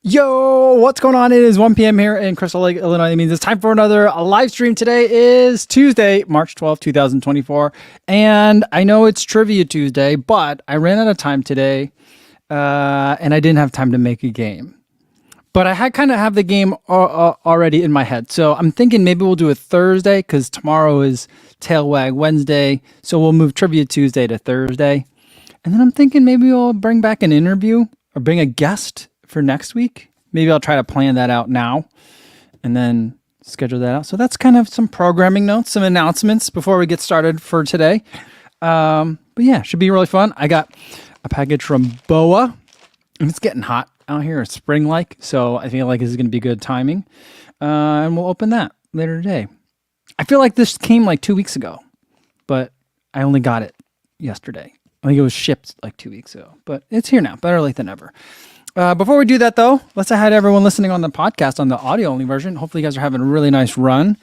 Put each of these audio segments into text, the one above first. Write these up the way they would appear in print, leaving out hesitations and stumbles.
Yo, what's going on? It is 1 p.m. here in Crystal Lake, Illinois. That means it's time for another live stream. Today is Tuesday, March 12th, 2024. And I know it's Trivia Tuesday, but I ran out of time today and I didn't have time to make a game. But I had kind of have the game already in my head. So I'm thinking maybe we'll do it Thursday because tomorrow is Tail Wag Wednesday. So we'll move Trivia Tuesday to Thursday. And then I'm thinking maybe we'll bring back an interview or bring a guest for next week. Maybe I'll try to plan that out now and then schedule that out. So that's kind of some programming notes, some announcements before we get started for today. But yeah, should be really fun. I got a package from BOA and it's getting hot out here. It's spring-like. So I feel like this is going to be good timing. And we'll open that later today. I feel like this came like 2 weeks ago, but I only got it yesterday. I think it was shipped like 2 weeks ago, but it's here now. Better late than never. Before we do that, though, let's say hi to everyone listening on the podcast on the audio-only version. Hopefully, you guys are having a really nice run.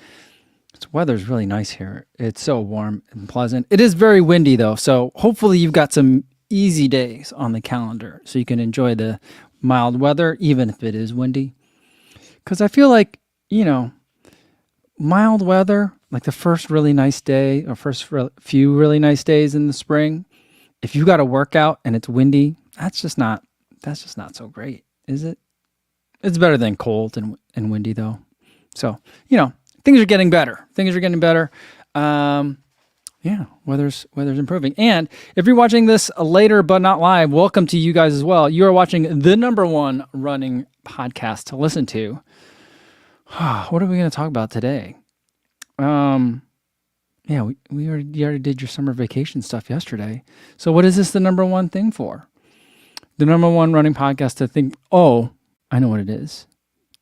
This weather's really nice here. It's so warm and pleasant. It is very windy, though, so hopefully you've got some easy days on the calendar so you can enjoy the mild weather, even if it is windy. Because I feel like, mild weather, like the first really nice day or few really nice days in the spring, if you got to work out and it's windy, that's just not so great, is it? It's better than cold and windy, though. So, things are getting better. Yeah, weather's improving. And if you're watching this later but not live, welcome to you guys as well. You are watching the number one running podcast to listen to. What are we going to talk about today? Yeah, we already did your summer vacation stuff yesterday. So what is this the number one thing for? The number one running podcast to think, I know what it is.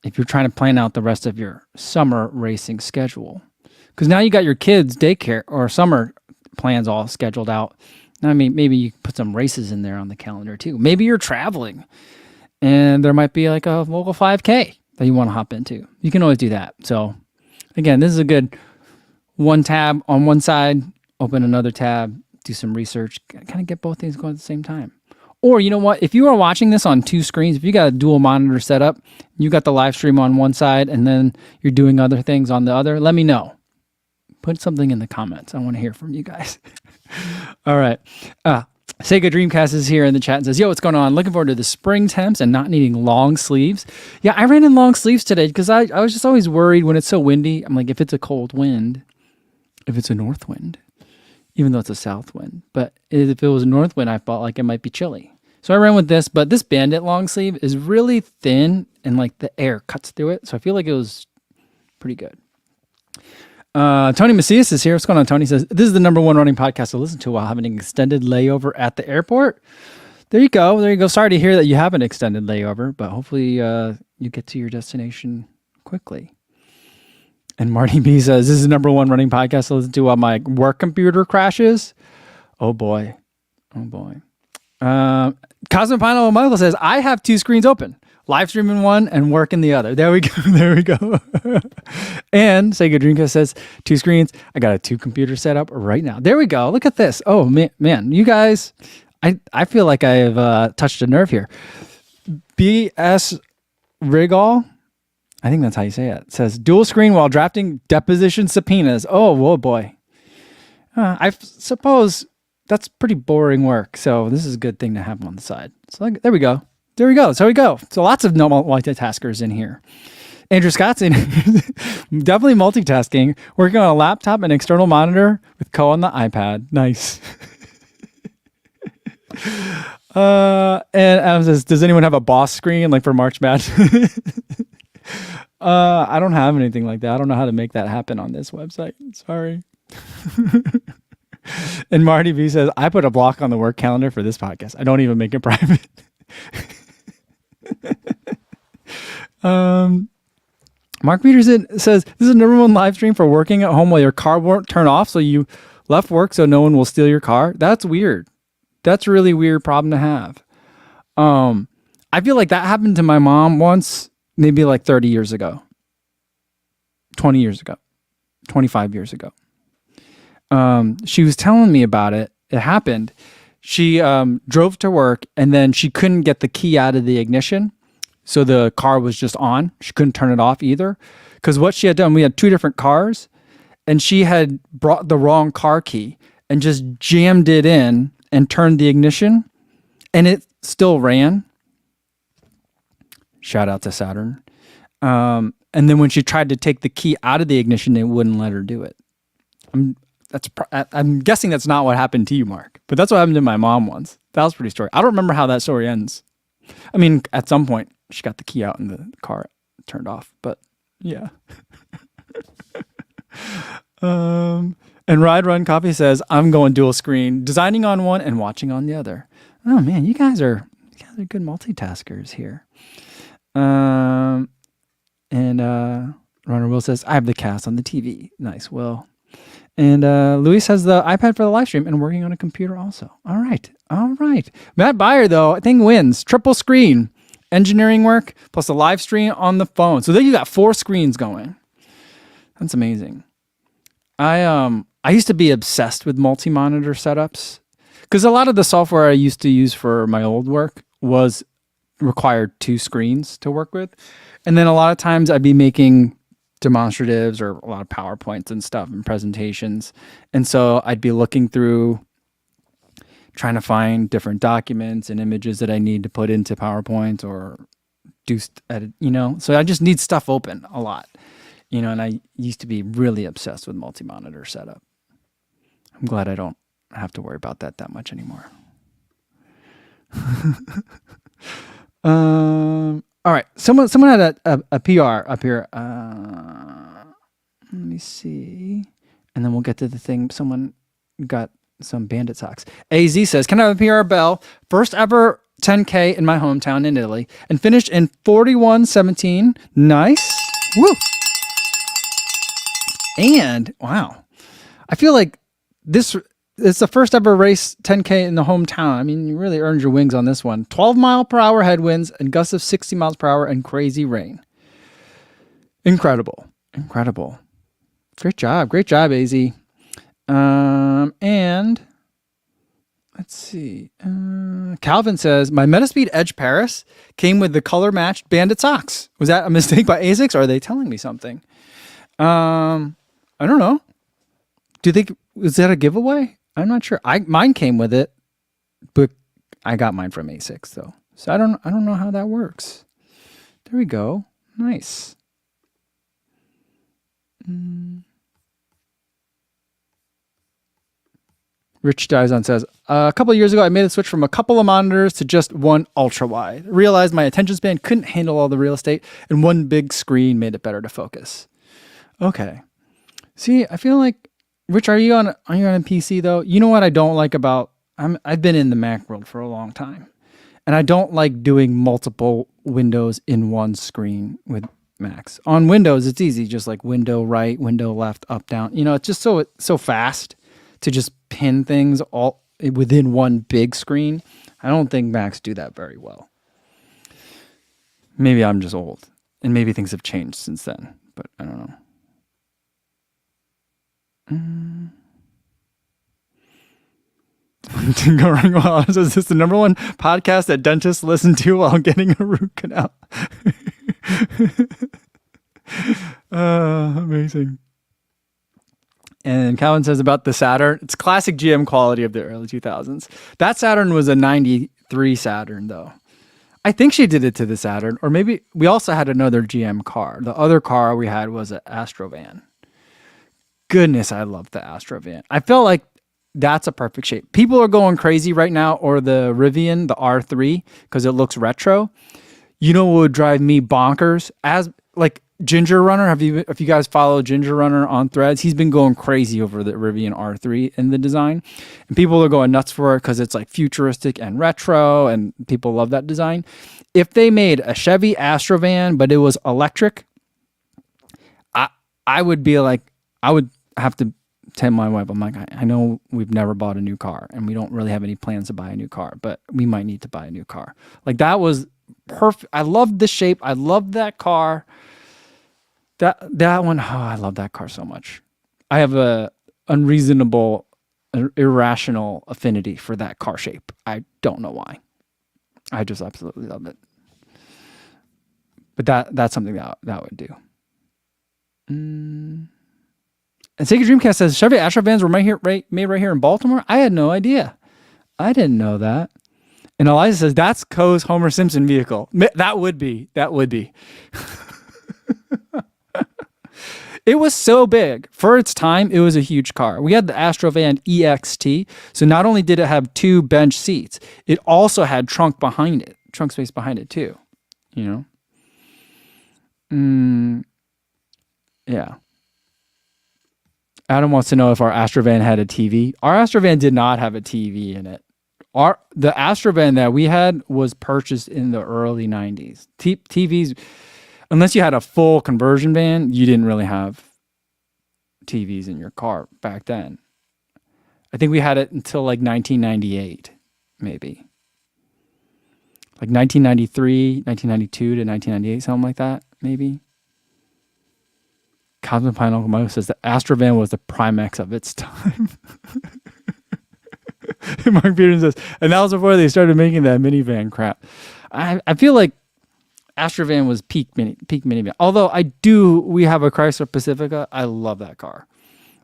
If you're trying to plan out the rest of your summer racing schedule. Because now you got your kids' daycare or summer plans all scheduled out. I mean, maybe you put some races in there on the calendar too. Maybe you're traveling and there might be like a local 5K that you want to hop into. You can always do that. So again, this is a good one tab on one side, open another tab, do some research, kind of get both things going at the same time. Or you know what? If you are watching this on two screens, if you got a dual monitor set up, you got the live stream on one side and then you're doing other things on the other, let me know. Put something in the comments. I want to hear from you guys. All right. Sega Dreamcast is here in the chat and says, yo, what's going on? Looking forward to the spring temps and not needing long sleeves. Yeah, I ran in long sleeves today because I was just always worried when it's so windy. I'm like, if it's a cold wind, if it's a north wind, even though it's a south wind. But if it was a north wind, I felt like it might be chilly. So I ran with this, but this Bandit long sleeve is really thin and like the air cuts through it. So I feel like it was pretty good. Tony Macias is here. What's going on, Tony? Says, this is the number one running podcast to listen to while having an extended layover at the airport. There you go. Sorry to hear that you have an extended layover, but hopefully you get to your destination quickly. And Marty B says, this is the number one running podcast to listen to while my work computer crashes. Oh boy. Cosmopino Michael says, I have two screens open. Live stream in one and work in the other. There we go. And Sega Dreamcast says, two screens. I got a two computer setup right now. There we go. Look at this. Oh, man. You guys, I feel like I've touched a nerve here. BS Rigall, I think that's how you say it, says, dual screen while drafting deposition subpoenas. Oh, whoa, boy. I suppose that's pretty boring work. So this is a good thing to have on the side. So there we go. So lots of normal multitaskers in here. Andrew Scott's in definitely multitasking, working on a laptop and external monitor with on the iPad. Nice. And Adam says, does anyone have a boss screen like for March Madness? I don't have anything like that. I don't know how to make that happen on this website. Sorry. And Marty V says, I put a block on the work calendar for this podcast. I don't even make it private. Mark Peterson says, this is the number one live stream for working at home while your car won't turn off, so you left work so no one will steal your car. That's weird. That's a really weird problem to have. I feel like that happened to my mom once, maybe like 30 years ago, 20 years ago, 25 years ago. She was telling me about it. It happened. She drove to work, and then she couldn't get the key out of the ignition. So the car was just on. She couldn't turn it off either. Because what she had done, we had 2 different cars, and she had brought the wrong car key and just jammed it in and turned the ignition, and it still ran. Shout out to Saturn. And then when she tried to take the key out of the ignition, it wouldn't let her do it. I'm guessing that's not what happened to you, Mark, but that's what happened to my mom once. That was a pretty story. I don't remember how that story ends. I mean, at some point she got the key out and the car turned off, but yeah. And Ride Run Coffee says, I'm going dual screen, designing on one and watching on the other. Oh man, you guys are good multitaskers here. And Runner Will says, I have the cast on the TV. Nice, Will. And Luis has the iPad for the live stream and working on a computer also. All right. Matt Beyer, though, I think wins. Triple screen. Engineering work plus a live stream on the phone. So then you got 4 screens going. That's amazing. I used to be obsessed with multi-monitor setups because a lot of the software I used to use for my old work was required 2 screens to work with. And then a lot of times I'd be making demonstratives or a lot of PowerPoints and stuff and presentations. And so I'd be looking through trying to find different documents and images that I need to put into PowerPoint or edit, so I just need stuff open a lot, and I used to be really obsessed with multi-monitor setup. I'm glad I don't have to worry about that much anymore. All right. Someone had a PR up here. Let me see. And then we'll get to the thing. Someone got some bandit socks. AZ says, can I have a PR bell? First ever 10K in my hometown in Italy and finished in 41:17. Nice. Woo. And wow. I feel like it's the first ever race 10K in the hometown. I mean, you really earned your wings on this one. 12-mile-per-hour headwinds and gusts of 60 miles per hour and crazy rain. Incredible. Great job, AZ. And let's see. Calvin says, my Metaspeed Edge Paris came with the color matched bandit socks. Was that a mistake by ASICS or are they telling me something? I don't know. Do you think, was that a giveaway? I'm not sure. Mine came with it, but I got mine from ASICS though. So I don't know how that works. There we go. Nice. Rich Dizon says, a couple of years ago, I made a switch from a couple of monitors to just one ultra wide. Realized my attention span couldn't handle all the real estate, and one big screen made it better to focus. Okay. See, I feel like, Rich, are you on a PC though? You know what I don't like about, I've been in the Mac world for a long time, and I don't like doing multiple windows in one screen with Macs. On Windows, it's easy, just like window right, window left, up, down. It's just so fast to just pin things all within one big screen. I don't think Macs do that very well. Maybe I'm just old, and maybe things have changed since then, but I don't know. Didn't go running well. Is this the number one podcast that dentists listen to while getting a root canal? Amazing. And Calvin says about the Saturn, it's classic GM quality of the early 2000s. That Saturn was a 93 Saturn, though. I think she did it to the Saturn, or maybe we also had another GM car. The other car we had was an Astrovan. Goodness, I love the Astrovan. I felt like that's a perfect shape. People are going crazy right now, or the Rivian, the R3, because it looks retro. You know what would drive me bonkers? As like Ginger Runner, if you guys follow Ginger Runner on Threads, he's been going crazy over the Rivian R3 in the design, and people are going nuts for it because it's like futuristic and retro, and people love that design. If they made a Chevy Astrovan but it was electric, I would be like, I would have to tell my wife, I'm like, I know we've never bought a new car and we don't really have any plans to buy a new car, but we might need to buy a new car. Like that was perfect. I loved the shape. I loved that car. That one, oh, I love that car so much. I have a unreasonable an irrational affinity for that car shape. I don't know why. I just absolutely love it. But that's something that would do. And Sega Dreamcast says Chevy Astro vans were made right here in Baltimore. I had no idea. I didn't know that. And Eliza says that's Coe's Homer Simpson vehicle. That would be. It was so big. For its time, it was a huge car. We had the Astrovan EXT. So not only did it have 2 bench seats, it also had trunk space behind it too. You know? Yeah. Adam wants to know if our Astrovan had a TV. Our Astrovan did not have a TV in it. The Astrovan that we had was purchased in the early 90s. TVs, unless you had a full conversion van, you didn't really have TVs in your car back then. I think we had it until like 1998, maybe. Like 1993, 1992 to 1998, something like that, maybe. Cosmic Pine Uncle Mo says the Astrovan was the Primex of its time. Mark Peterson says, and that was before they started making that minivan crap. I feel like Astrovan was peak minivan. Although we have a Chrysler Pacifica. I love that car.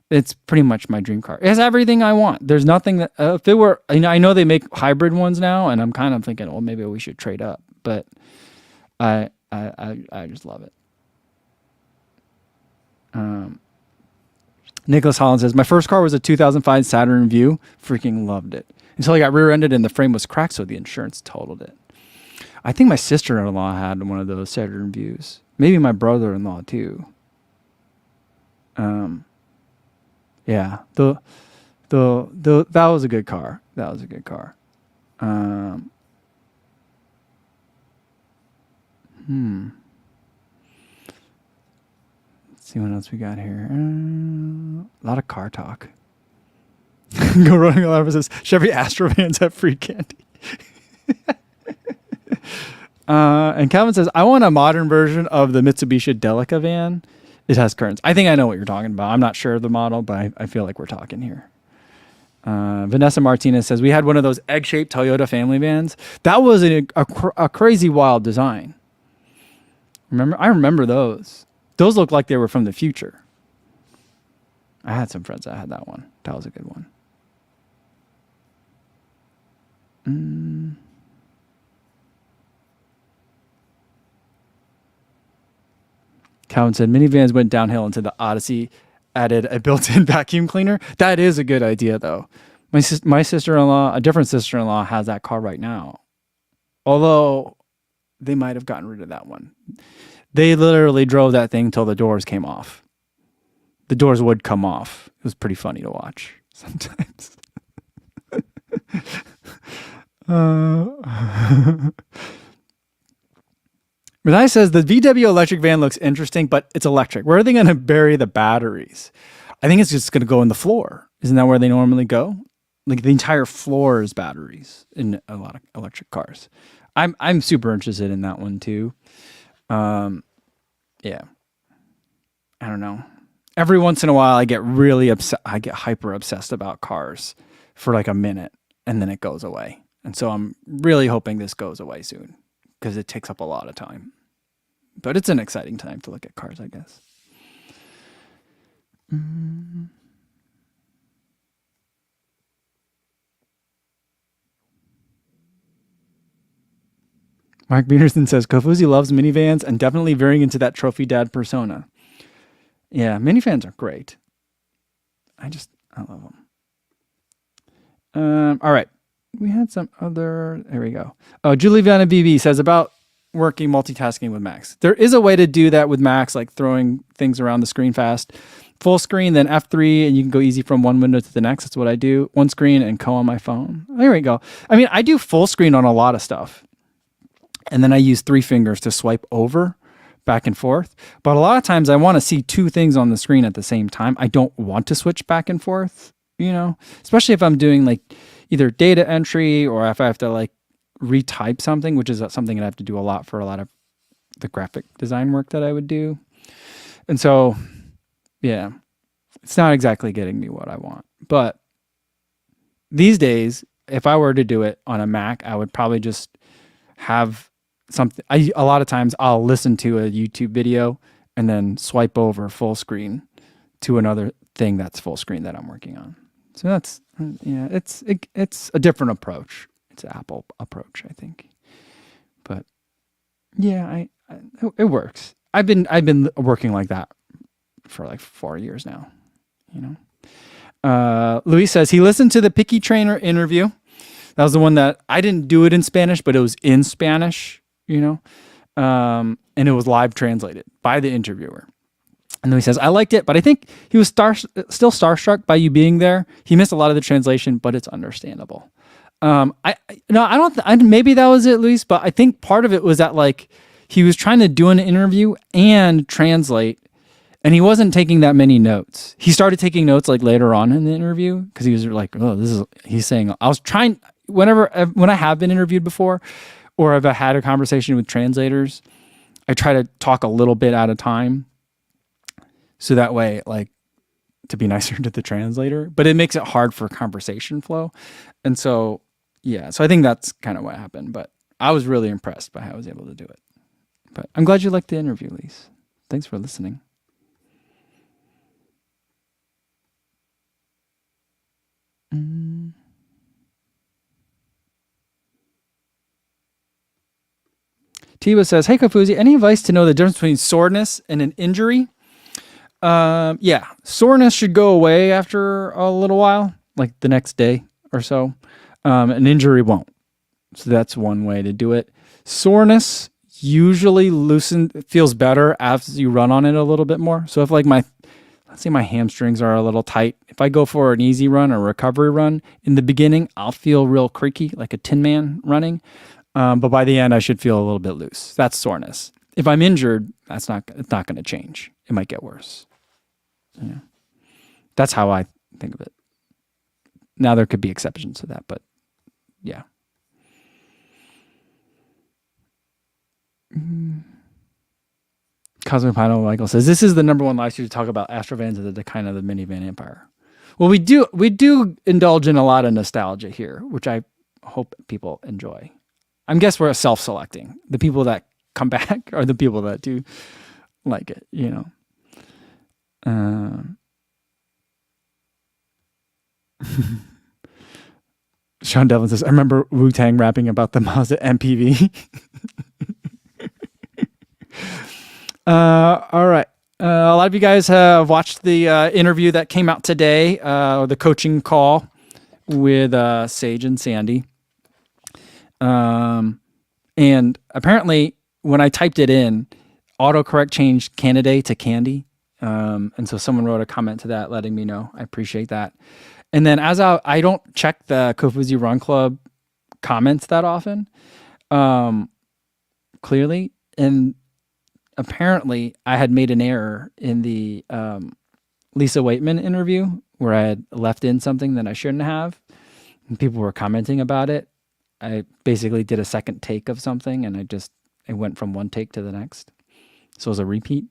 It's pretty much my dream car. It has everything I want. There's nothing that if it were, I know they make hybrid ones now, and I'm kind of thinking, well, maybe we should trade up. But I just love it. Nicholas Holland says, my first car was a 2005 Saturn Vue. Freaking loved it. Until I got rear-ended and the frame was cracked, so the insurance totaled it. I think my sister-in-law had one of those Saturn Vues. Maybe my brother-in-law too. Yeah. That was a good car. Let's see what else we got here. A lot of car talk. Go running a lot says Chevy Astrovans have free candy. And Calvin says, I want a modern version of the Mitsubishi Delica van. It has curtains. I think I know what you're talking about. I'm not sure of the model, but I feel like we're talking here. Vanessa Martinez says, we had one of those egg-shaped Toyota family vans. That was a crazy wild design. I remember those. Those looked like they were from the future. I had some friends that had that one. That was a good one. Calvin said, minivans went downhill until the Odyssey added a built-in vacuum cleaner. That is a good idea, though. My sister-in-law, a different sister-in-law, has that car right now. Although they might have gotten rid of that one. They literally drove that thing till the doors came off. The doors would come off. It was pretty funny to watch sometimes. Renai says the VW electric van looks interesting, but it's electric. Where are they going to bury the batteries? I think it's just going to go in the floor. Isn't that where they normally go? Like the entire floor is batteries in a lot of electric cars. I'm super interested in that one too. Yeah. I don't know. Every once in a while I get really upset. I get hyper obsessed about cars for like a minute and then it goes away. And so I'm really hoping this goes away soon because it takes up a lot of time. But it's an exciting time to look at cars, I guess. Mark Peterson says, Kofuzi loves minivans and definitely veering into that trophy dad persona. Yeah, minivans are great. I love them. All right. We had some other, there we go. Oh, Julie Vanna BB says about working multitasking with Max. There is a way to do that with Max, like throwing things around the screen fast. Full screen, then F3, and you can go easy from one window to the next. That's what I do. One screen and Co on my phone. There we go. I mean, I do full screen on a lot of stuff. And then I use 3 fingers to swipe over back and forth. But a lot of times I want to see 2 things on the screen at the same time. I don't want to switch back and forth, especially if I'm doing like either data entry or if I have to like retype something, which is something I have to do a lot for a lot of the graphic design work that I would do. And so, yeah, it's not exactly getting me what I want, but these days, if I were to do it on a Mac, I would probably just have something. A lot of times I'll listen to a YouTube video and then swipe over full screen to another thing that's full screen that I'm working on. So that's, it's a different approach. It's an Apple approach, I think. But yeah, it works. I've been working like that for like 4 years now, Luis says he listened to the Picky Trainer interview. That was the one that I didn't do it in Spanish, but it was in Spanish, and it was live translated by the interviewer. And then he says, I liked it, but I think he was still starstruck by you being there. He missed a lot of the translation, but it's understandable. Maybe that was it, Luis, but I think part of it was that like he was trying to do an interview and translate, and he wasn't taking that many notes. He started taking notes like later on in the interview because he was like, he's saying, when I have been interviewed before, or I've had a conversation with translators, I try to talk a little bit at a time. So that way, like, to be nicer to the translator, but it makes it hard for conversation flow. And so, so I think that's kind of what happened, but I was really impressed by how I was able to do it. But I'm glad you liked the interview, Lise. Thanks for listening. Tiba says, hey, Kofuzi, any advice to know the difference between soreness and an injury? Soreness should go away after a little while, like the next day or so. An injury won't. So that's one way to do it. Soreness usually feels better as you run on it a little bit more. So if like let's say my hamstrings are a little tight, if I go for an easy run or recovery run in the beginning, I'll feel real creaky, like a Tin Man running. But by the end, I should feel a little bit loose. That's soreness. If I'm injured, it's not going to change. It might get worse. Yeah. That's how I think of it. Now there could be exceptions to that, but yeah. Cosmic Pino Michael says, this is the number one last year to talk about Astrovans and the decline of the minivan empire. Well, we do indulge in a lot of nostalgia here, which I hope people enjoy. I guess we're self-selecting. The people that come back are the people that do like it, Sean Devlin says, I remember Wu-Tang rapping about the Mazda MPV. All right. A lot of you guys have watched the interview that came out today, the coaching call with Sage and Sandy. And apparently when I typed it in, autocorrect changed Canada to Candy. And so someone wrote a comment to that letting me know. I appreciate that. And then as I don't check the Kofuzi Run Club comments that often, clearly. And apparently I had made an error in the Lisa Waitman interview where I had left in something that I shouldn't have. And people were commenting about it. I basically did a second take of something and it went from one take to the next. So it was a repeat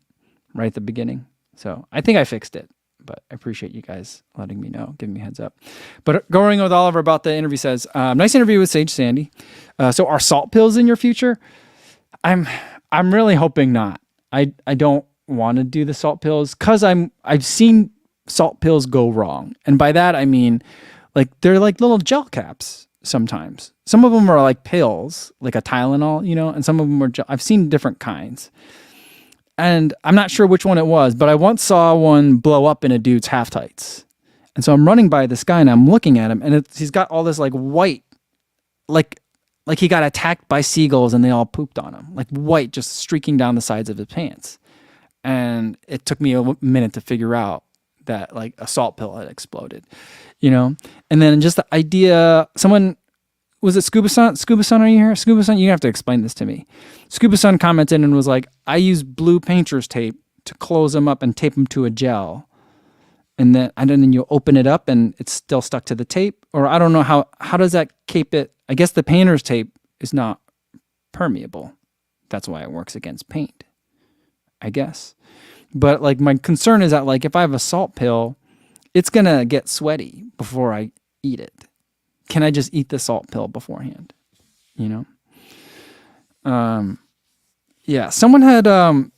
right at the beginning. So I think I fixed it, but I appreciate you guys letting me know, giving me a heads up. But going with Oliver about the interview says, nice interview with Sage Sandy. So are salt pills in your future? I'm really hoping not. I don't want to do the salt pills because I've seen salt pills go wrong. And by that, I mean, like they're like little gel caps sometimes. Some of them are like pills, like a Tylenol, and some of them are I've seen different kinds. And I'm not sure which one it was, but I once saw one blow up in a dude's half tights. And so I'm running by this guy and I'm looking at him and he's got all this like white, like he got attacked by seagulls and they all pooped on him, like white just streaking down the sides of his pants. And it took me a minute to figure out that like a salt pill had exploded, and then just the idea, was it Scuba Sun? Scuba Sun, are you here? Scuba Sun, you have to explain this to me. Scuba Sun commented and was like, I use blue painter's tape to close them up and tape them to a gel. And then you open it up and it's still stuck to the tape. Or I don't know how does that cape it? I guess the painter's tape is not permeable. That's why it works against paint, I guess. But like my concern is that like if I have a salt pill, it's going to get sweaty before I eat it. can I just eat the salt pill beforehand? You know? Yeah, someone had, a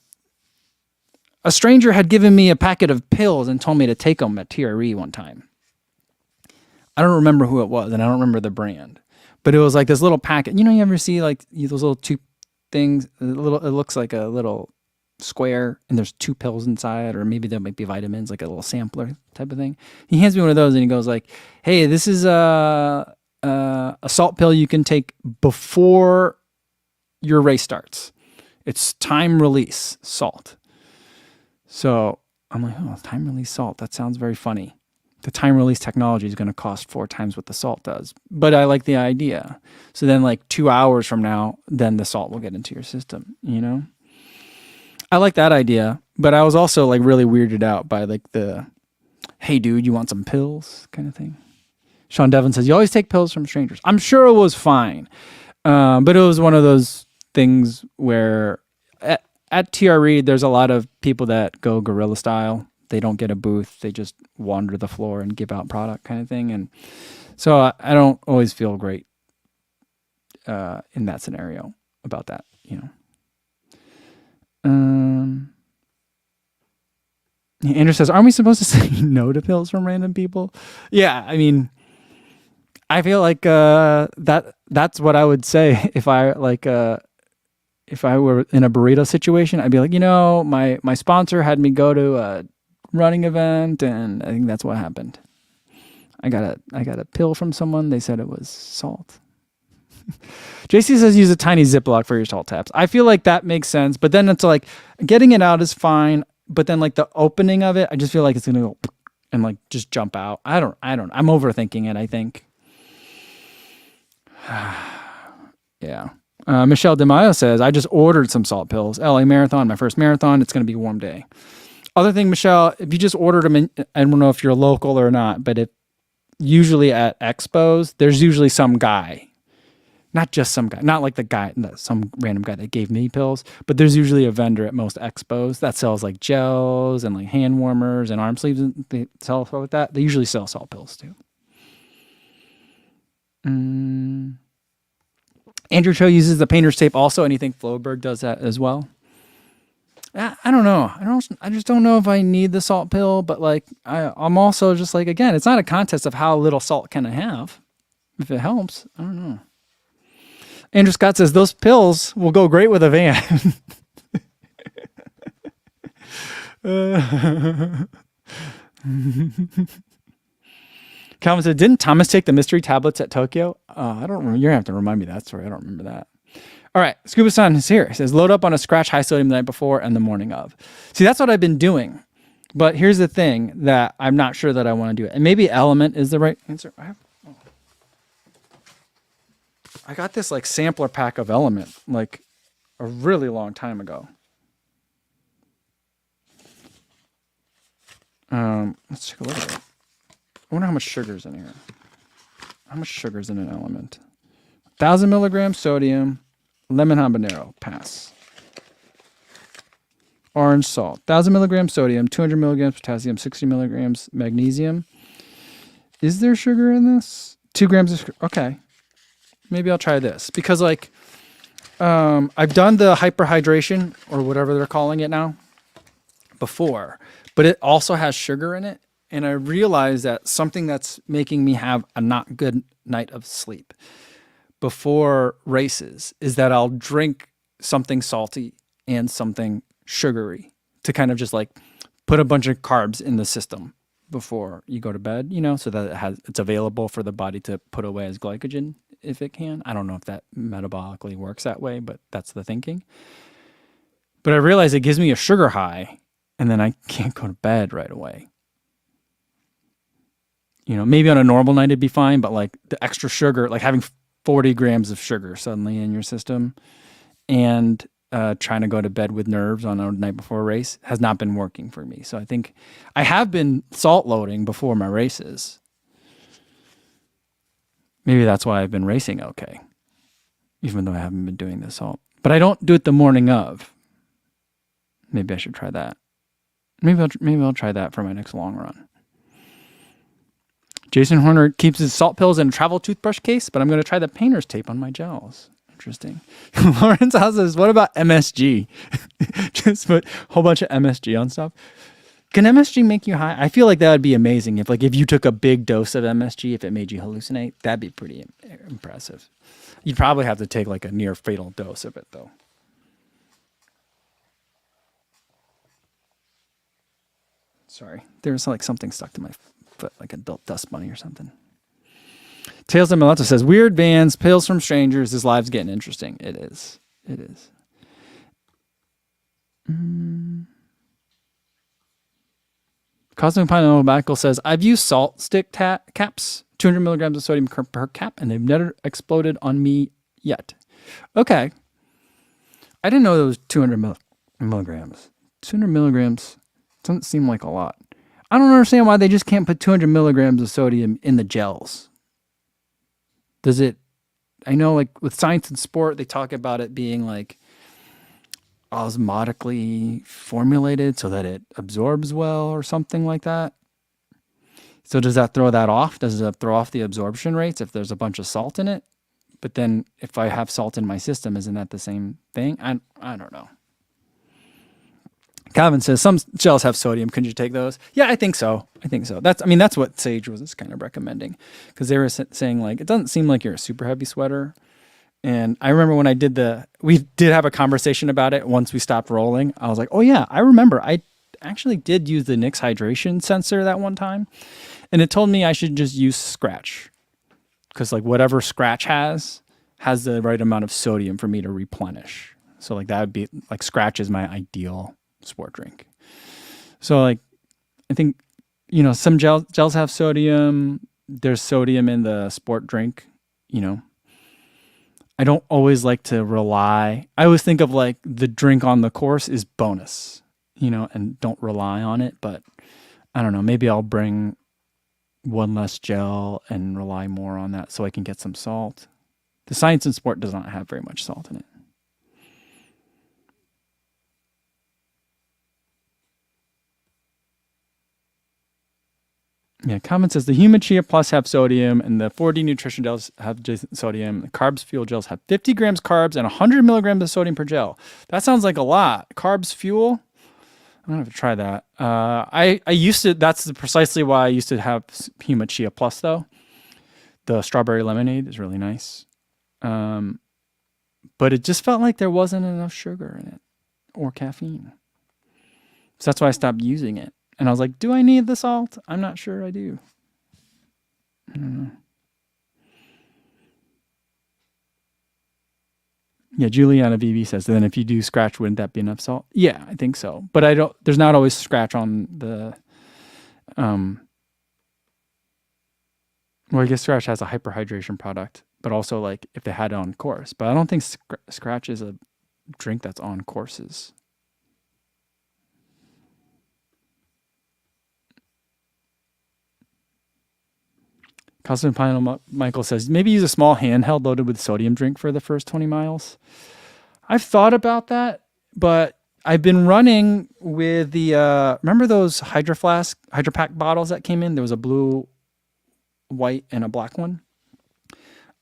stranger had given me a packet of pills and told me to take them at TRE one time. I don't remember who it was, and I don't remember the brand, but it was like this little packet. You know, you ever see like those little two things? It looks like a little square, and there's 2 pills inside, or maybe there might be vitamins, like a little sampler type of thing. He hands me one of those, and he goes like, "Hey, this is a salt pill you can take before your race starts. It's time release salt." So I'm like, oh, time release salt. That sounds very funny. The time release technology is going to cost 4 times what the salt does. But I like the idea. So then like 2 hours from now, then the salt will get into your system, you know? I like that idea. But I was also like really weirded out by like the, hey dude, you want some pills kind of thing. Sean Devlin says, you always take pills from strangers. I'm sure it was fine. But it was one of those things where at TRE, there's a lot of people that go guerrilla style. They don't get a booth. They just wander the floor and give out product kind of thing. And so I don't always feel great in that scenario about that, you know. Andrew says, aren't we supposed to say no to pills from random people? Yeah, I mean, I feel like that's what I would say if I if I were in a burrito situation. I'd be like, you know, my sponsor had me go to a running event, and I think that's what happened. I got a pill from someone. They said it was salt. JC says use a tiny Ziploc for your salt taps. I feel like that makes sense, but then it's like getting it out is fine, but then like the opening of it, I just feel like it's gonna go and like just jump out. I don't. I'm overthinking it, I think. Yeah. Michelle DeMaio says, I just ordered some salt pills. LA Marathon, my first marathon. It's going to be a warm day. Other thing, Michelle, if you just ordered them, I don't know if you're local or not, but if usually at expos, there's usually some guy, not just some guy, not like the guy, some random guy that gave me pills, but there's usually a vendor at most expos that sells like gels and like hand warmers and arm sleeves. And they sell stuff like that. They usually sell salt pills too. Andrew Cho uses the painter's tape also, and you think Floberg does that as well? I don't know. I just don't know if I need the salt pill, but like I'm also just like, again, it's not a contest of how little salt can I have. If it helps, I don't know. Andrew Scott says those pills will go great with a van. Calvin said, didn't Thomas take the mystery tablets at Tokyo? I don't remember. You're going to have to remind me that story. I don't remember that. All right. Scuba Sun is here. He says, load up on a scratch high sodium the night before and the morning of. See, that's what I've been doing. But here's the thing that I'm not sure that I want to do it. And maybe Element is the right answer. I got this like sampler pack of Element like a really long time ago. Let's take a look at it. I wonder how much sugar's in here. How much sugar's in an Element? 1,000 milligrams sodium, lemon habanero, pass. Orange salt, 1,000 milligrams sodium, 200 milligrams potassium, 60 milligrams magnesium. Is there sugar in this? 2 grams of sugar. Okay. Maybe I'll try this because like I've done the hyperhydration or whatever they're calling it now before, but it also has sugar in it. And I realized that something that's making me have a not good night of sleep before races is that I'll drink something salty and something sugary to kind of just like put a bunch of carbs in the system before you go to bed, you know, so that it's available for the body to put away as glycogen if it can. I don't know if that metabolically works that way, but that's the thinking. But I realized it gives me a sugar high and then I can't go to bed right away. You know, maybe on a normal night it'd be fine, but like the extra sugar, like having 40 grams of sugar suddenly in your system and trying to go to bed with nerves on a night before a race has not been working for me. So I think I have been salt loading before my races. Maybe that's why I've been racing okay, even though I haven't been doing the salt. But I don't do it the morning of. Maybe I should try that. Maybe I'll try that for my next long run. Jason Horner keeps his salt pills in a travel toothbrush case, but I'm going to try the painter's tape on my gels. Interesting. Lawrence House says, what about MSG? Just put a whole bunch of MSG on stuff. Can MSG make you high? I feel like that would be amazing. If you took a big dose of MSG, if it made you hallucinate, that'd be pretty impressive. You'd probably have to take like a near fatal dose of it though. Sorry. There's like something stuck to my foot, like a dust bunny or something. Tales of Mileto says, weird vans, pills from strangers. This live's getting interesting. It is. It is. Cosmic Pineapple Michael says, I've used salt stick caps, 200 milligrams of sodium per cap, and they've never exploded on me yet. Okay. I didn't know there was 200 milligrams. 200 milligrams doesn't seem like a lot. I don't understand why they just can't put 200 milligrams of sodium in the gels. Does it, I know like with Science and Sport, they talk about it being like osmotically formulated so that it absorbs well or something like that. So does that throw that off? Does it throw off the absorption rates if there's a bunch of salt in it? But then if I have salt in my system, isn't that the same thing? I don't know. Calvin says, some gels have sodium. Could you take those? Yeah, I think so. That's what Sage was kind of recommending. Because they were saying like, it doesn't seem like you're a super heavy sweater. And I remember when we did have a conversation about it once we stopped rolling. I was like, oh yeah, I remember. I actually did use the NYX hydration sensor that one time. And it told me I should just use Scratch. Because like whatever Scratch has the right amount of sodium for me to replenish. So like that would be like Scratch is my ideal sport drink. So like I think some gels have sodium. There's sodium in the sport drink. I don't always like to rely. I always think of like the drink on the course is bonus, and don't rely on it. But I don't know. Maybe I'll bring one less gel and rely more on that so I can get some salt. The Science and Sport does not have very much salt in it. Yeah, comment says the Human Chia Plus have sodium and the 4D Nutrition gels have sodium. The Carbs Fuel gels have 50 grams carbs and 100 milligrams of sodium per gel. That sounds like a lot. Carbs Fuel? I'm going to have to try that. I used to, that's precisely why I used to have Human Chia Plus though. The strawberry lemonade is really nice. But it just felt like there wasn't enough sugar in it or caffeine. So that's why I stopped using it. And I was like, do I need the salt? I'm not sure I do. I don't know. Yeah, Juliana VV says, then if you do Scratch, wouldn't that be enough salt? Yeah, I think so. But there's not always Scratch on the, well, I guess Scratch has a hyperhydration product, but also like if they had it on course. But I don't think Scratch is a drink that's on courses. Cosmic Pineapple Michael says, maybe use a small handheld loaded with sodium drink for the first 20 miles. I've thought about that, but I've been running with the, remember those Hydro Pack bottles that came in? There was a blue, white, and a black one.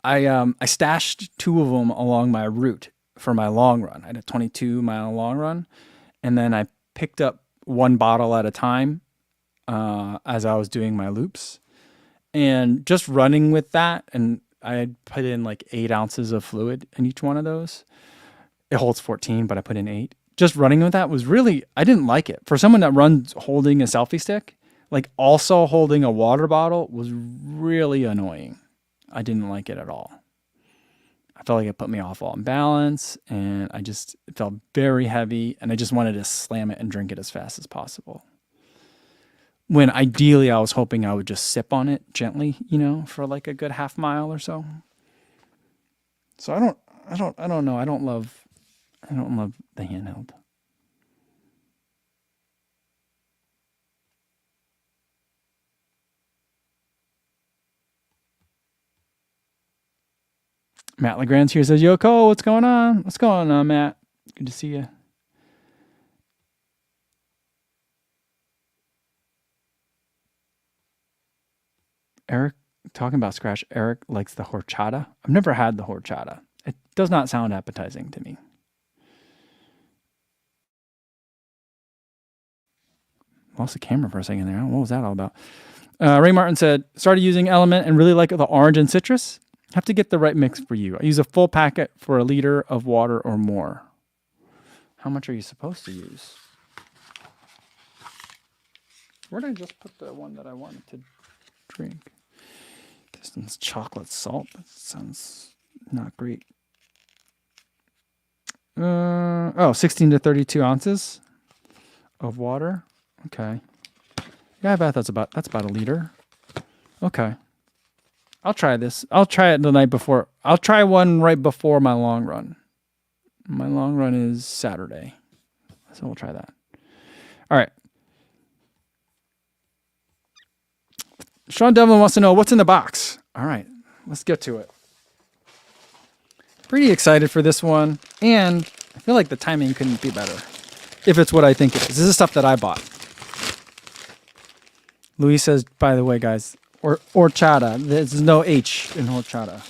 I stashed 2 of them along my route for my long run. I had a 22-mile long run, and then I picked up 1 bottle at a time as I was doing my loops. And just running with that, and I had put in like 8 ounces of fluid in each one of those. It holds 14, but I put in 8. Just running with that was really, I didn't like it. For someone that runs holding a selfie stick, like also holding a water bottle was really annoying. I didn't like it at all. I felt like it put me off on balance, and it felt very heavy, and I just wanted to slam it and drink it as fast as possible. When ideally I was hoping I would just sip on it gently, for like a good half mile or so. So I don't know. I don't love the handheld. Matt Legrand's here, says, Yo, Cole, what's going on? What's going on, Matt? Good to see you. Eric, talking about scratch, Eric likes the horchata. I've never had the horchata. It does not sound appetizing to me. Lost the camera for a second there. What was that all about? Ray Martin said, started using Element and really like the orange and citrus. Have to get the right mix for you. I use a full packet for a liter of water or more. How much are you supposed to use? Where did I just put the one that I wanted to drink? This one's chocolate salt. That sounds not great. 16 to 32 ounces of water. Okay. Yeah, I bet that's about a liter. Okay. I'll try this. I'll try it the night before. I'll try one right before my long run. My long run is Saturday. So we'll try that. All right. Sean Devlin wants to know what's in the box. All right. Let's get to it. Pretty excited for this one. And I feel like the timing couldn't be better. If it's what I think it is. This is stuff that I bought. Luis says, by the way, guys, horchata. There's no H in horchata.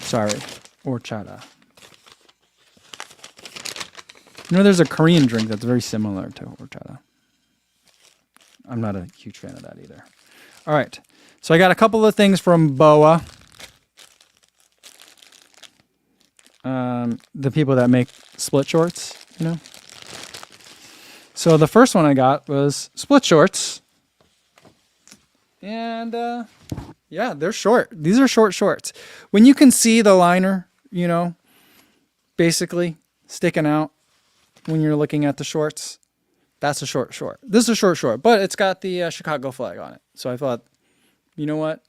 Sorry, horchata. You know, there's a Korean drink that's very similar to horchata. I'm not a huge fan of that either. All right, so I got a couple of things from BOA. The people that make split shorts, you know. So the first one I got was split shorts. And yeah, they're short. These are short shorts. When you can see the liner, you know, basically sticking out when you're looking at the shorts, that's a short short. This is a short short, but it's got the Chicago flag on it. So I thought, you know what?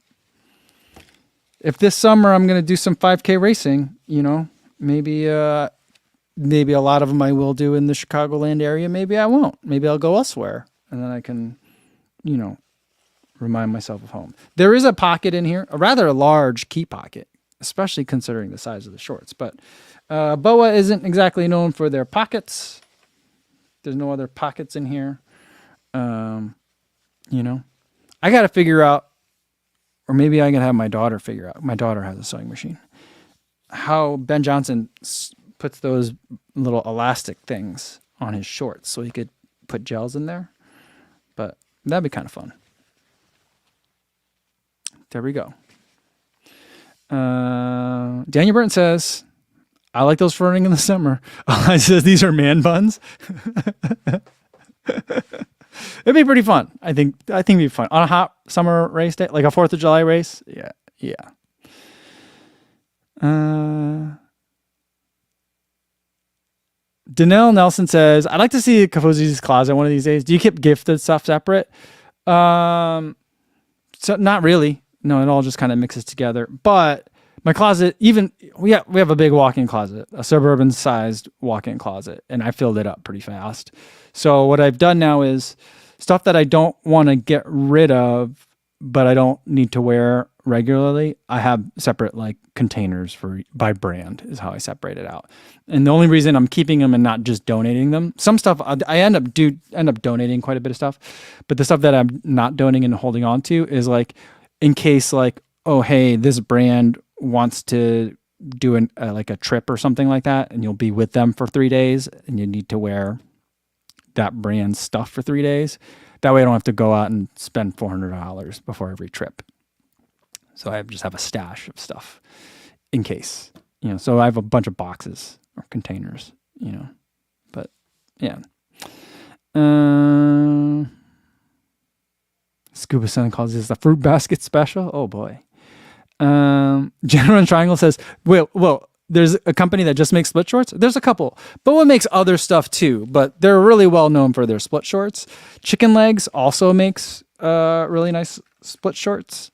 If this summer I'm going to do some 5K racing, you know, maybe a lot of them I will do in the Chicagoland area. Maybe I won't. Maybe I'll go elsewhere. And then I can, you know, remind myself of home. There is a pocket in here, a rather large key pocket, especially considering the size of the shorts. But BOA isn't exactly known for their pockets. There's no other pockets in here. You know, I got to figure out, or maybe I can have my daughter figure out. My daughter has a sewing machine. How Ben Johnson puts those little elastic things on his shorts so he could put gels in there. But that'd be kind of fun. There we go. Daniel Burton says, I like those for running in the summer. I says these are man buns. It'd be pretty fun. I think it'd be fun on a hot summer race day, like a 4th of July race. Yeah. Danelle Nelson says, I'd like to see Kafuzi's closet one of these days. Do you keep gifted stuff separate? So not really. No, it all just kind of mixes together. But my closet, even we have a big walk-in closet, a suburban sized walk-in closet, and I filled it up pretty fast. So what I've done now is stuff that I don't want to get rid of, but I don't need to wear regularly. I have separate like containers by brand is how I separate it out. And the only reason I'm keeping them and not just donating them, some stuff I end up donating quite a bit of stuff, but the stuff that I'm not donating and holding on to is like in case like, oh, hey, this brand wants to do like a trip or something like that, and you'll be with them for 3 days and you need to wear that brand stuff for 3 days. That way I don't have to go out and spend $400 before every trip. So I just have a stash of stuff in case, you know, so I have a bunch of boxes or containers, you know, but yeah. Scuba Sun calls this the fruit basket special. Oh boy. General Triangle says, well, there's a company that just makes split shorts. There's a couple. BOA makes other stuff too, but they're really well known for their split shorts. Chicken Legs also makes really nice split shorts.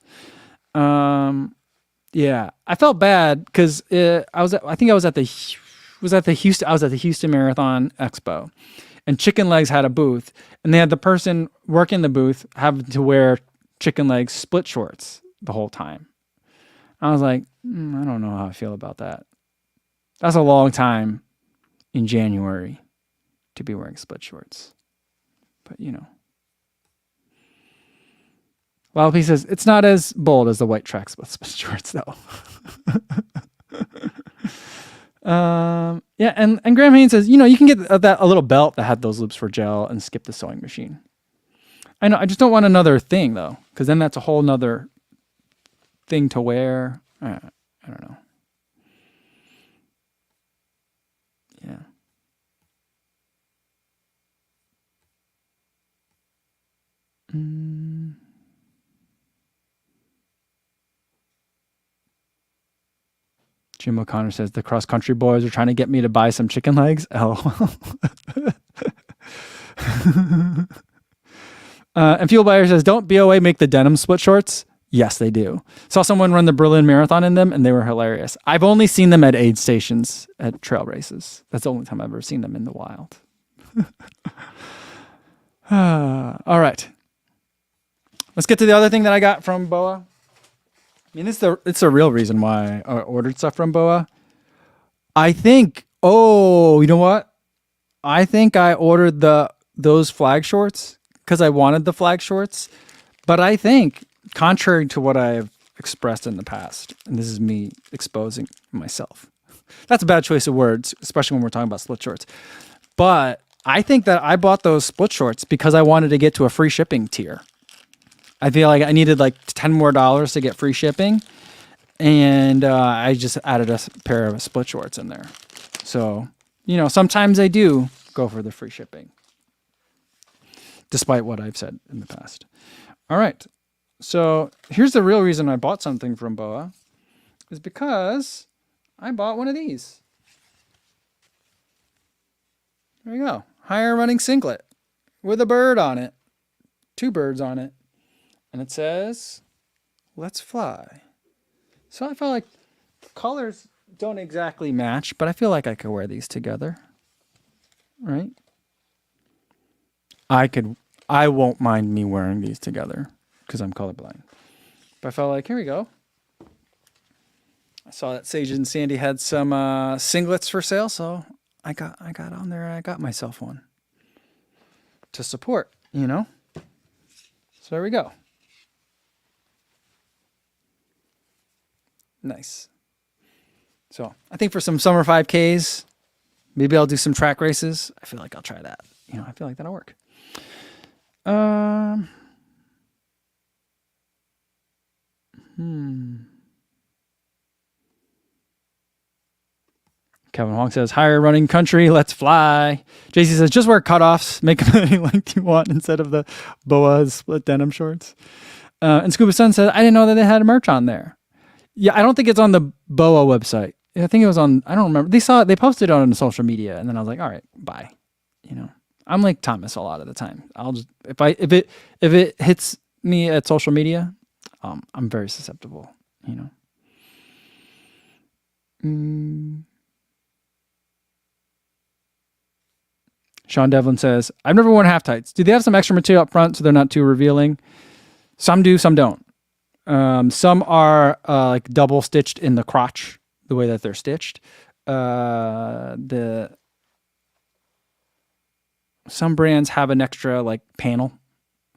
Yeah, I felt bad because I was at the Houston Marathon Expo, and Chicken Legs had a booth, and they had the person working the booth having to wear Chicken Legs split shorts the whole time. I was like, I don't know how I feel about that. That's a long time in January to be wearing split shorts. But, you know. Wild P says, it's not as bold as the white track split shorts, though. Yeah, and Graham Haynes says, you can get a little belt that had those loops for gel and skip the sewing machine. I know, I just don't want another thing, though, because then that's a whole nother thing to wear. I don't know. Yeah. Jim O'Connor says, the cross-country boys are trying to get me to buy some chicken legs. LOL. And Fuel Buyer says, don't BOA make the denim split shorts? Yes, they do. Saw someone run the Berlin Marathon in them, and they were hilarious. I've only seen them at aid stations at trail races. That's the only time I've ever seen them in the wild. All right. Let's get to the other thing that I got from BOA. I mean, it's the real reason why I ordered stuff from BOA. I think, you know what? I think I ordered those flag shorts because I wanted the flag shorts. But I think, contrary to what I've expressed in the past, and this is me exposing myself. That's a bad choice of words, especially when we're talking about split shorts. But I think that I bought those split shorts because I wanted to get to a free shipping tier. I feel like I needed like $10 more to get free shipping. And I just added a pair of split shorts in there. So, sometimes I do go for the free shipping, despite what I've said in the past. All right. So here's the real reason I bought something from BOA is because I bought one of these. There you go. Higher running singlet with a bird on it. 2 birds on it. And it says, let's fly. So I felt like the colors don't exactly match, but I feel like I could wear these together. Right? I won't mind me wearing these together because I'm colorblind. But I felt like, here we go. I saw that Sage and Sandy had some singlets for sale, so I got on there and I got myself one to support, So there we go. Nice. So I think for some summer 5Ks, maybe I'll do some track races. I feel like I'll try that. I feel like that'll work. Kevin Hong says, higher running country, let's fly. JC says, just wear cutoffs, make them any length you want instead of the BOA split denim shorts. And Scuba Sun says, I didn't know that they had merch on there. Yeah, I don't think it's on the BOA website. I think it was on, I don't remember. They posted it on social media, and then I was like, all right, bye. I'm like Thomas a lot of the time. I'll just, if it hits me at social media, I'm very susceptible, Sean Devlin says, I've never worn half tights. Do they have some extra material up front so they're not too revealing? Some do, some don't. Some are like double stitched in the crotch, the way that they're stitched. Some brands have an extra like panel,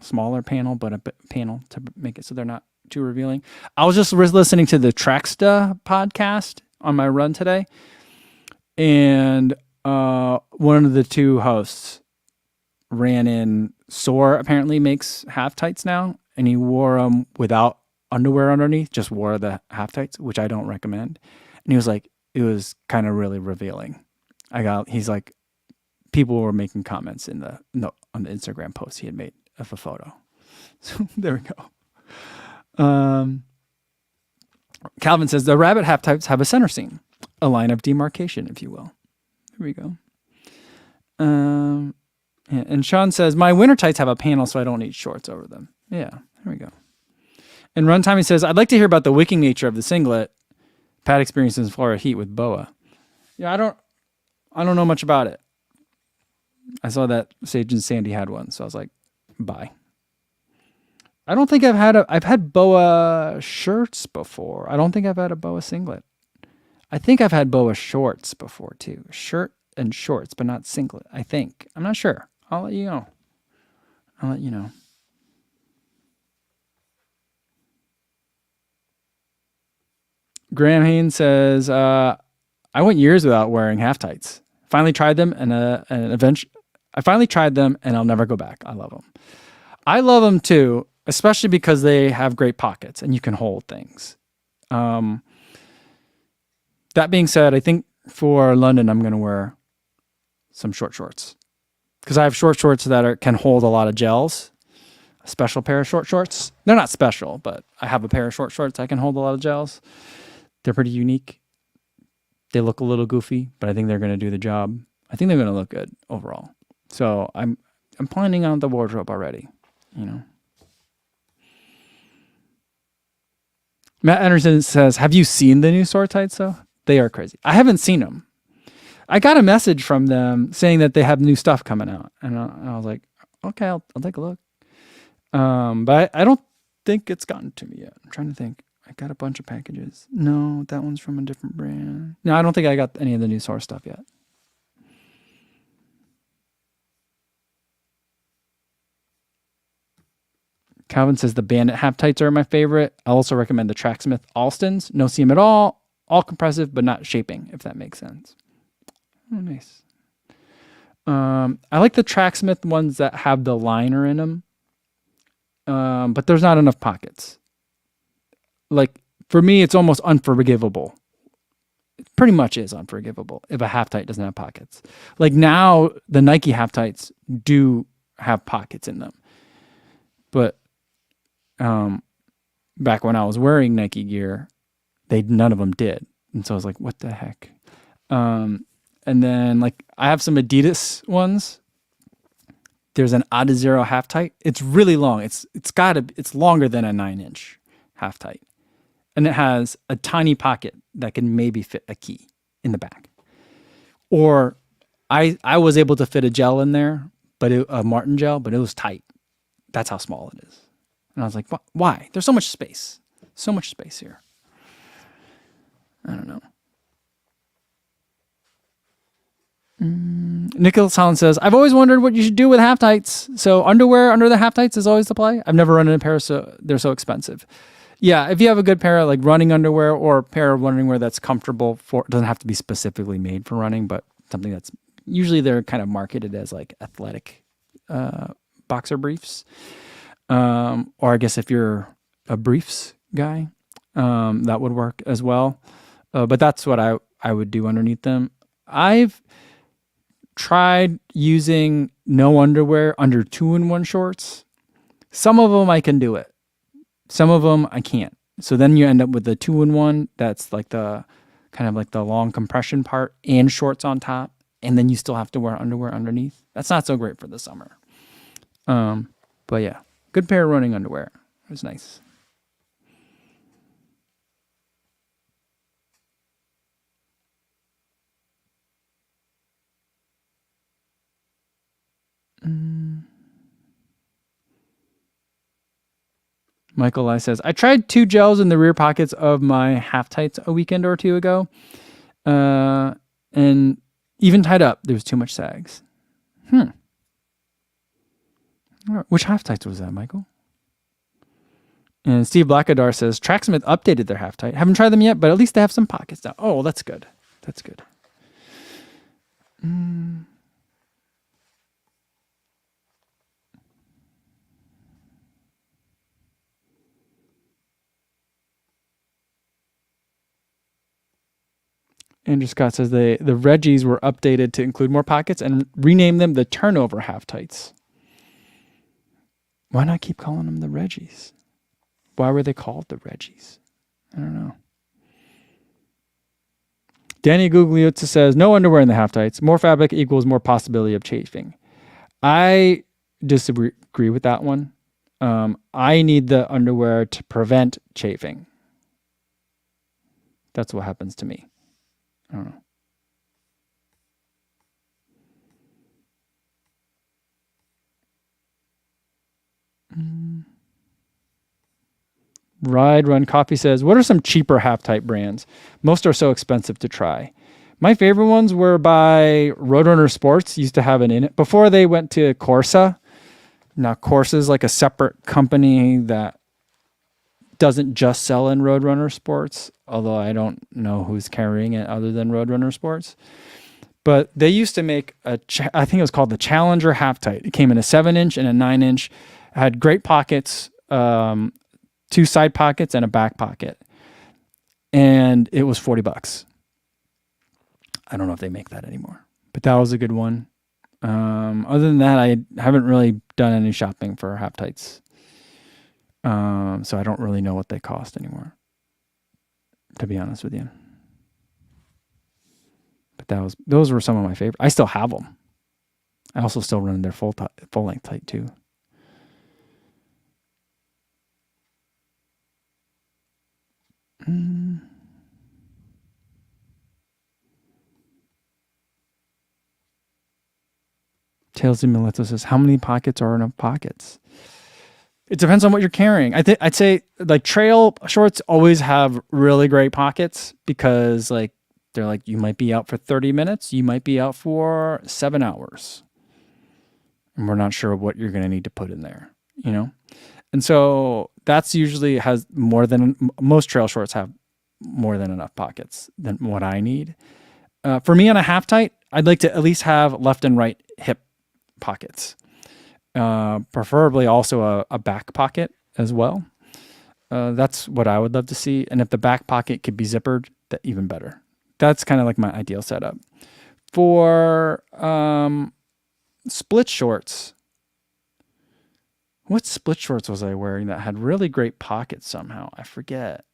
smaller panel, but a panel to make it so they're not too revealing. I was just listening to the Traxta podcast on my run today, and one of the 2 hosts ran in. Soar apparently makes half tights now, and he wore them without underwear underneath, just wore the half tights, which I don't recommend. And he was like, it was kind of really revealing. He's like, people were making comments on the Instagram post he had made of a photo. So there we go. Calvin says the rabbit half tights have a center seam, a line of demarcation, if you will. There we go. And Sean says my winter tights have a panel, so I don't need shorts over them. Yeah, there we go. And Runtime, he says, I'd like to hear about the wicking nature of the singlet Pat experiences in Florida heat with BOA. Yeah, I don't know much about it. I saw that Sage and Sandy had one, so I was like, bye. I don't think I've had BOA shirts before. I don't think I've had a BOA singlet. I think I've had BOA shorts before too. Shirt and shorts, but not singlet, I think. I'm not sure. I'll let you know. Graham Haynes says, I went years without wearing half tights. Finally tried them and I finally tried them and I'll never go back. I love them. I love them too, especially because they have great pockets and you can hold things. That being said, I think for London, I'm going to wear some short shorts because I have short shorts that can hold a lot of gels. A special pair of short shorts. They're not special, but I have a pair of short shorts that can hold a lot of gels. They're pretty unique. They look a little goofy, but I think they're going to do the job. I think they're going to look good overall. So I'm planning on the wardrobe already, you know. Matt Anderson says, have you seen the new sword tights though? They are crazy. I haven't seen them. I got a message from them saying that they have new stuff coming out. And I was like, okay, I'll take a look. But I don't think it's gotten to me yet. I'm trying to think. I got a bunch of packages. No, that one's from a different brand. No, I don't think I got any of the new Source stuff yet. Calvin says the Bandit half tights are my favorite. I also recommend the Tracksmith Alstons. No seam at all compressive, but not shaping, if that makes sense. Oh, nice. I like the Tracksmith ones that have the liner in them. But there's not enough pockets. Like, for me, it's almost unforgivable. It pretty much is unforgivable if a half tight doesn't have pockets. Like now, the Nike half tights do have pockets in them. But back when I was wearing Nike gear, none of them did. And so I was like, what the heck? And then like I have some Adidas ones. There's an Adizero half tight. It's really long. It's longer than a 9-inch half tight. And it has a tiny pocket that can maybe fit a key in the back. Or I was able to fit a gel in there, but a Martin gel, but it was tight. That's how small it is. And I was like, why? There's so much space. So much space here. I don't know. Nicholas Holland says, I've always wondered what you should do with half tights. So underwear under the half tights is always the play. I've never run in a pair, so they're so expensive. Yeah, if you have a good pair of like running underwear or a pair of running wear that's comfortable it doesn't have to be specifically made for running, but something that's usually they're kind of marketed as like athletic boxer briefs. Or I guess if you're a briefs guy, that would work as well. But that's what I would do underneath them. I've tried using no underwear under 2-in-1 shorts. Some of them I can do it. Some of them I can't. So then you end up with the 2-in-1 that's like the kind of like the long compression part and shorts on top. And then you still have to wear underwear underneath. That's not so great for the summer. But yeah, good pair of running underwear. It was nice. Michael Lai says, I tried 2 gels in the rear pockets of my half tights a weekend or 2 ago. And even tied up, there was too much sags. Which half tights was that, Michael? And Steve Blackadar says, Tracksmith updated their half tight. Haven't tried them yet, but at least they have some pockets now. Oh, well, that's good. That's good. Andrew Scott says the Reggies were updated to include more pockets and rename them the turnover half tights. Why not keep calling them the Reggies? Why were they called the Reggies? I don't know. Danny Guglielmo says, no underwear in the half tights. More fabric equals more possibility of chafing. I disagree with that one. I need the underwear to prevent chafing. That's what happens to me. I don't know. Ride Run Coffee says, what are some cheaper half-tight brands? Most are so expensive to try. My favorite ones were by Roadrunner Sports. Used to have it in it before they went to Corsa. Now Corsa is like a separate company that doesn't just sell in Roadrunner Sports. although I don't know who's carrying it other than Roadrunner Sports. But they used to make I think it was called the Challenger Half Tight. It came in a 7-inch and a 9-inch. It had great pockets, 2 side pockets and a back pocket. And it was $40. I don't know if they make that anymore, but that was a good one. Other than that, I haven't really done any shopping for half tights. So I don't really know what they cost anymore, to be honest with you. But those were some of my favorite. I still have them. I also still run their full length tight too. Tales of Mileto says, how many pockets are enough pockets? It depends on what you're carrying. I'd say like trail shorts always have really great pockets because like they're like, you might be out for 30 minutes. You might be out for 7 hours. And we're not sure what you're going to need to put in there, you know? And so that's usually has more than, most trail shorts have more than enough pockets than what I need. For me on a half tight, I'd like to at least have left and right hip pockets. Preferably also a back pocket as well. That's what I would love to see. And if the back pocket could be zippered, that even better. That's kind of like my ideal setup. For split shorts, what split shorts was I wearing that had really great pockets somehow? I forget.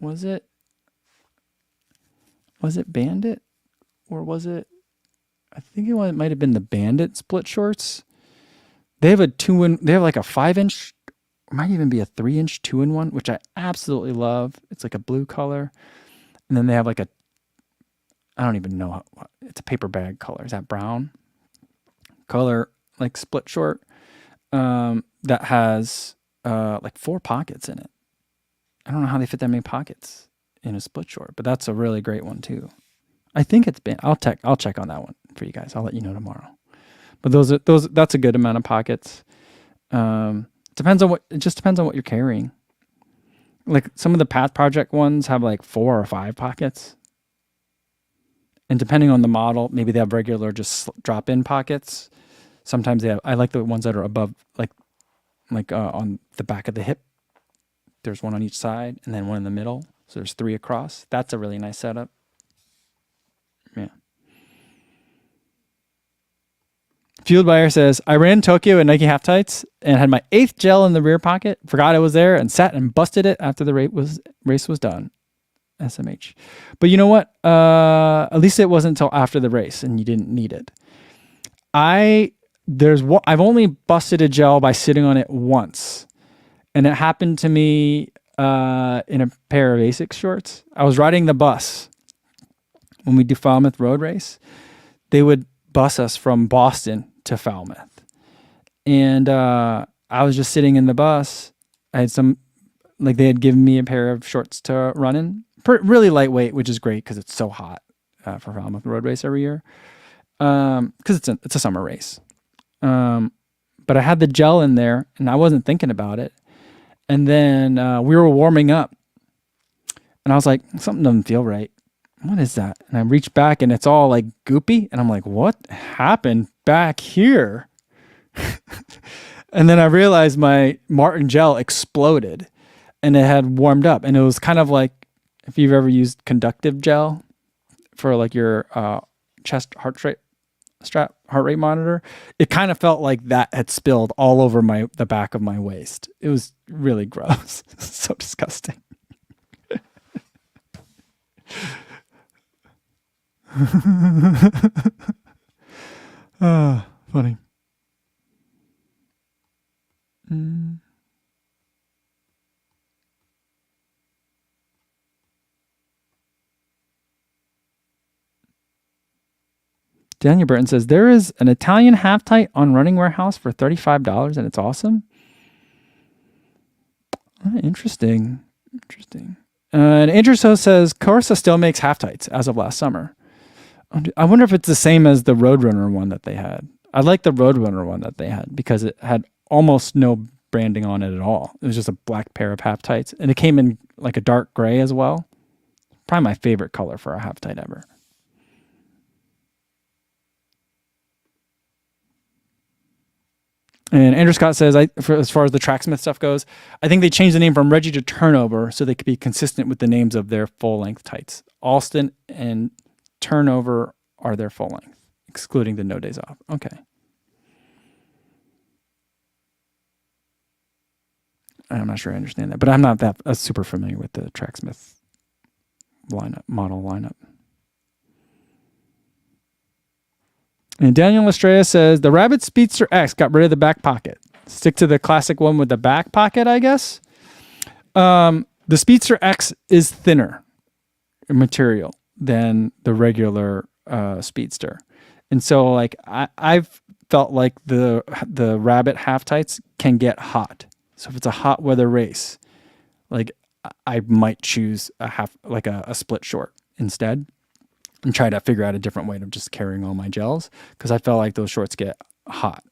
Was it Bandit? Or was it, I think it might have been the Bandit split shorts. They have they have like a 5-inch, might even be a 3-inch 2-in-1, which I absolutely love. It's like a blue color. And then they have like I don't even know, it's a paper bag color. Is that brown color, like split short, that has like 4 pockets in it. I don't know how they fit that many pockets in a split short, but that's a really great one too. I think it's been, I'll check on that one for you guys. I'll let you know tomorrow. But that's a good amount of pockets. It just depends on what you're carrying. Like some of the Path Project ones have like 4 or 5 pockets. And depending on the model, maybe they have regular just drop-in pockets. Sometimes they have, I like the ones that are above, like on the back of the hip. There's one on each side and then one in the middle. So there's 3 across. That's a really nice setup. Yeah. Fueled by Air says, I ran Tokyo in Nike half tights and had my 8th gel in the rear pocket, forgot it was there, and sat and busted it after the race was done. SMH. But you know what? At least it wasn't until after the race and you didn't need it. I've only busted a gel by sitting on it once. And it happened to me in a pair of ASICS shorts. I was riding the bus when we do Falmouth Road Race. They would bus us from Boston to Falmouth. And I was just sitting in the bus. I had they had given me a pair of shorts to run in. Really lightweight, which is great because it's so hot for Falmouth Road Race every year. Because it's a summer race. But I had the gel in there and I wasn't thinking about it. And then we were warming up. And I was like, something doesn't feel right. What is that? And I reached back and it's all like goopy. And I'm like, what happened back here? And then I realized my Martin gel exploded and it had warmed up. And it was kind of like, if you've ever used conductive gel for like your chest heart rate monitor, it kind of felt like that had spilled all over the back of my waist. It was really gross. So disgusting. Funny. Daniel Burton says, there is an Italian half tight on Running Warehouse for $35 and it's awesome. Interesting. And Andrew So says, Corsa still makes half tights as of last summer. I wonder if it's the same as the Roadrunner one that they had. I like the Roadrunner one that they had because it had almost no branding on it at all. It was just a black pair of half tights and it came in like a dark gray as well. Probably my favorite color for a half tight ever. And Andrew Scott says, as far as the Tracksmith stuff goes, I think they changed the name from Reggie to Turnover so they could be consistent with the names of their full-length tights. Alston and Turnover are their full length, excluding the no days off. Okay. I'm not sure I understand that, but I'm not that super familiar with the Tracksmith model lineup. And Daniel Estrella says, the Rabbit Speedster X got rid of the back pocket. Stick to the classic one with the back pocket, I guess. The Speedster X is thinner material than the regular Speedster. And so like I've felt like the Rabbit half tights can get hot. So if it's a hot weather race, like I might choose a split short instead and try to figure out a different way of just carrying all my gels, because I felt like those shorts get hot.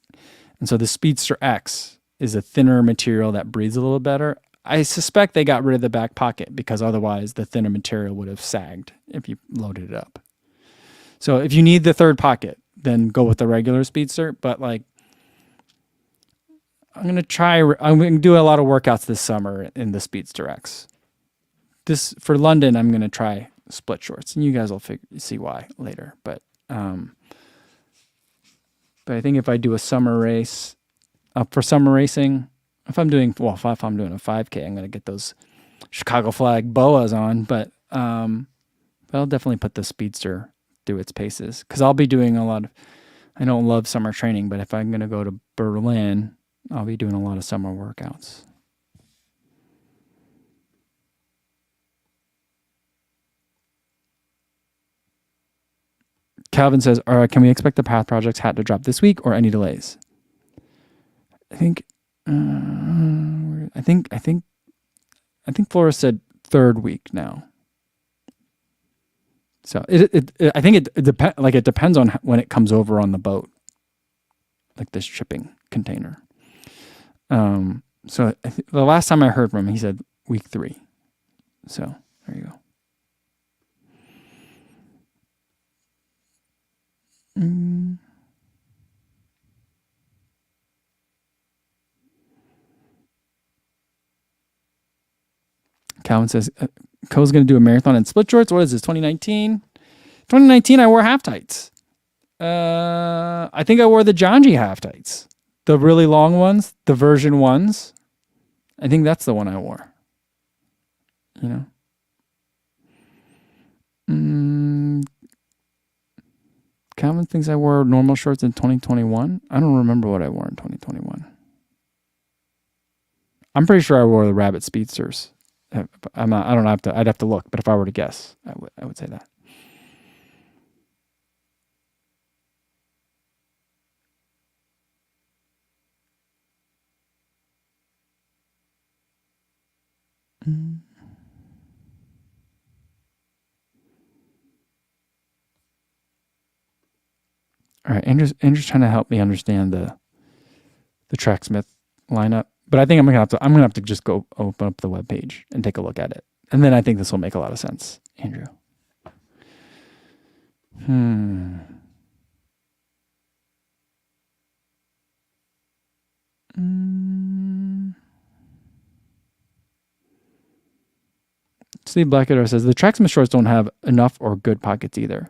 And so the Speedster X is a thinner material that breathes a little better. I suspect they got rid of the back pocket because otherwise the thinner material would have sagged if you loaded it up. So if you need the third pocket, then go with the regular Speedster. But like, I'm going to do a lot of workouts this summer in the Speedster X. For London, I'm going to try split shorts, and you guys will see why later. But I think if I do a summer race, for summer racing, if I'm doing a 5K, I'm going to get those Chicago flag boas on. But I'll definitely put the Speedster through its paces, because I'll be doing a lot of. I don't love summer training, but if I'm going to go to Berlin, I'll be doing a lot of summer workouts. Calvin says, can we expect the Path Projects hat to drop this week or any delays? I think Flora said third week now. So I think it depends on when it comes over on the boat, like this shipping container. So the last time I heard from him, he said week 3. So there you go. Calvin says, Co's going to do a marathon in split shorts. What is this, 2019? 2019, I wore half tights. I think I wore the Janji half tights. The really long ones, the version ones. I think that's the one I wore. You know? Calvin thinks I wore normal shorts in 2021. I don't remember what I wore in 2021. I'm pretty sure I wore the Rabbit Speedsters. I'd have to look, but if I were to guess, I would say that. All right, Andrew's trying to help me understand the Tracksmith lineup, but I think I'm gonna have to just go open up the webpage and take a look at it, and then I think this will make a lot of sense, Andrew. Steve Blackador says the Tracksmith shorts don't have enough or good pockets either.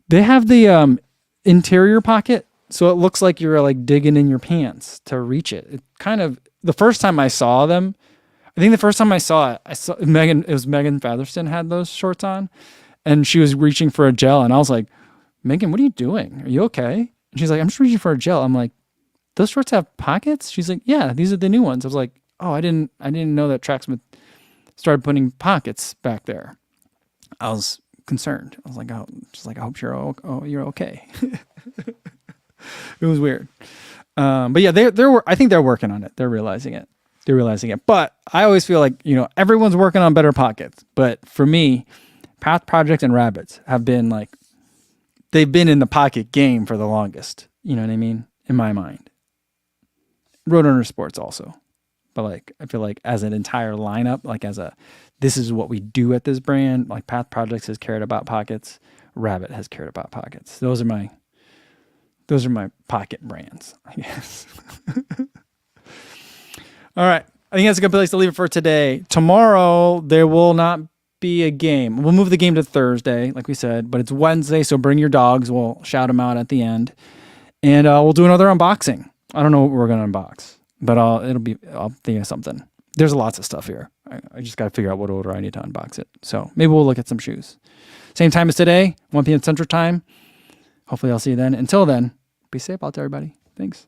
They have the interior pocket, so it looks like you're like digging in your pants to reach it. It kind of, the first time I saw them, I think the first time I saw it, Megan Featherston had those shorts on, and she was reaching for a gel, and I was like, Megan, what are you doing? Are you okay? And she's like, I'm just reaching for a gel. I'm like, those shorts have pockets? She's like, yeah, these are the new ones. I was like, oh, I didn't know that Tracksmith started putting pockets back there. I was concerned. I was like, oh, just like, I hope you're okay. It was weird. But yeah, I think they're working on it. They're realizing it. But I always feel like, everyone's working on better pockets. But for me, Path Project and Rabbits have been like, they've been in the pocket game for the longest. You know what I mean? In my mind. Roadrunner Sports also. But like, I feel like as an entire lineup, like as a this is what we do at this brand. Like Path Projects has cared about pockets. Rabbit has cared about pockets. Those are my pocket brands, I guess. All right. I think that's a good place to leave it for today. Tomorrow, there will not be a game. We'll move the game to Thursday, like we said, but it's Wednesday, so bring your dogs. We'll shout them out at the end. And we'll do another unboxing. I don't know what we're going to unbox, but I'll think of something. There's lots of stuff here. I just got to figure out what order I need to unbox it. So maybe we'll look at some shoes. Same time as today, 1 p.m. Central Time. Hopefully I'll see you then. Until then, be safe out there, everybody. Thanks.